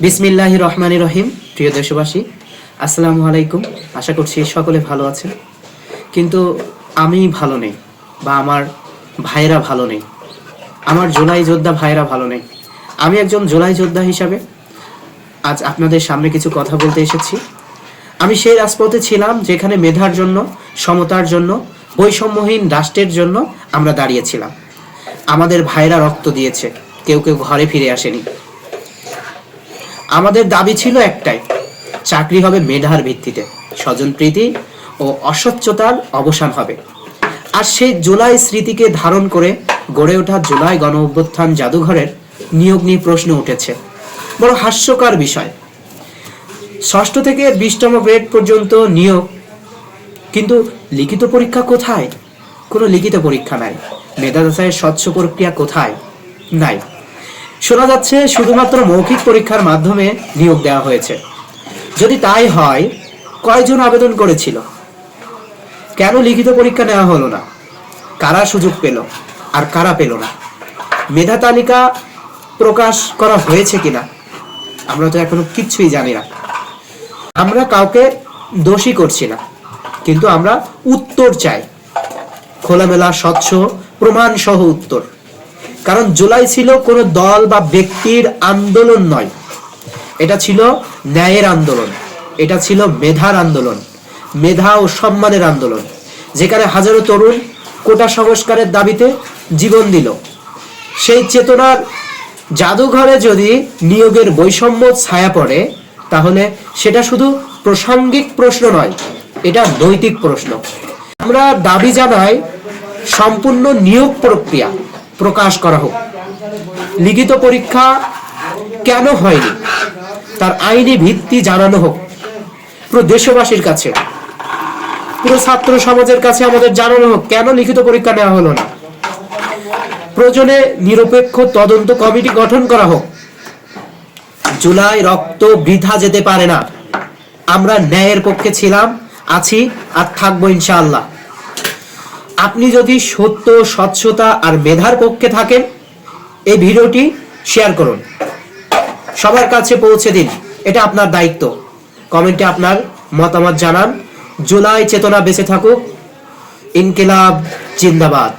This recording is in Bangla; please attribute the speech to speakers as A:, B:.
A: বিসমিল্লাহির রহমানির রহিম। প্রিয় দেশবাসী, আসসালামু আলাইকুম। আশা করছি সকলে ভালো আছেন, কিন্তু আমি ভালো নেই, বা আমার ভাইরা ভালো নেই, আমার জুলাই যোদ্ধা ভাইরা ভালো নেই। আমি একজন জুলাই যোদ্ধা হিসাবে আজ আপনাদের সামনে কিছু কথা বলতে এসেছি। আমি সেই রাজপথে ছিলাম যেখানে মেধার জন্য, সমতার জন্য, বৈষম্যহীন রাষ্ট্রের জন্য আমরা দাঁড়িয়েছিলাম। আমাদের ভাইরা রক্ত দিয়েছে, কেউ কেউ ঘরে ফিরে আসেনি। আমাদের দাবি ছিল একটাই, চাকরি হবে মেধার ভিত্তিতে, স্বজনপ্রীতি ও অস্বচ্ছতার অবসান হবে। আর সেই জুলাই স্মৃতিকে ধারণ করে গড়ে ওঠা জুলাই গণ অভ্যুত্থান জাদুঘরের নিয়োগ নিয়ে প্রশ্ন উঠেছে। বড় হাস্যকর বিষয়, ৬ষ্ঠ থেকে ২০তম গ্রেড পর্যন্ত নিয়োগ, কিন্তু লিখিত পরীক্ষা কোথায়? কোনো লিখিত পরীক্ষা নাই। মেধা যাচাইয়ের স্বচ্ছ প্রক্রিয়া কোথায়? নাই। শোনা যাচ্ছে শুধুমাত্র মৌখিক পরীক্ষার মাধ্যমে নিয়োগ দেওয়া হয়েছে। যদি তাই হয়, কয়জন আবেদন করেছিল? কেন লিখিত পরীক্ষা নেওয়া হলো না? কারা সুযোগ পেল আর কারা পেল না? মেধা তালিকা প্রকাশ করা হয়েছে কিনা আমরা তো এখনো কিচ্ছুই জানি না। আমরা কাউকে দোষী করছি না, কিন্তু আমরা উত্তর চাই, খোলামেলা, স্বচ্ছ, প্রমাণ সহ উত্তর। কারণ জুলাই ছিল কোনো দল বা ব্যক্তির আন্দোলন নয়, এটা ছিল ন্যায়ের আন্দোলন, এটা ছিল মেধার আন্দোলন, মেধা ও সম্মানের আন্দোলন, যেখানে হাজারো তরুণ কোটা সংস্কারের দাবিতে জীবন দিল। সেই চেতনার জাদুঘরে যদি নিয়োগের বৈষম্য ছায়া পড়ে, তাহলে সেটা শুধু প্রাসঙ্গিক প্রশ্ন নয়, এটা নৈতিক প্রশ্ন। আমরা দাবি জানাই, সম্পূর্ণ নিয়োগ প্রক্রিয়া প্রকাশ করা হোক। লিখিত পরীক্ষা কেন হয়নি তার আইনি ভিত্তি জানানো হোক। পুরো দেশবাসীর কাছে, পুরো ছাত্র সমাজের কাছে আমাদের জানানো হোক কেন লিখিত পরীক্ষা নেওয়া হলো না। প্রয়োজনে নিরপেক্ষ তদন্ত কমিটি গঠন করা হোক। জুলাই রক্ত বৃথা যেতে পারে না। আমরা ন্যায়ের পক্ষে ছিলাম, আছি আর থাকবো ইনশাআল্লাহ। আপনি যদি সত্য, স্বচ্ছতা আর মেধার পক্ষে থাকেন, এই ভিডিওটি শেয়ার করুন, সবার কাছে পৌঁছে দিন। এটা আপনার দায়িত্ব। কমেন্টে আপনার মতামত জানান। জুলাই চেতনা বেঁচে থাকুক। ইনকিলাব জিন্দাবাদ।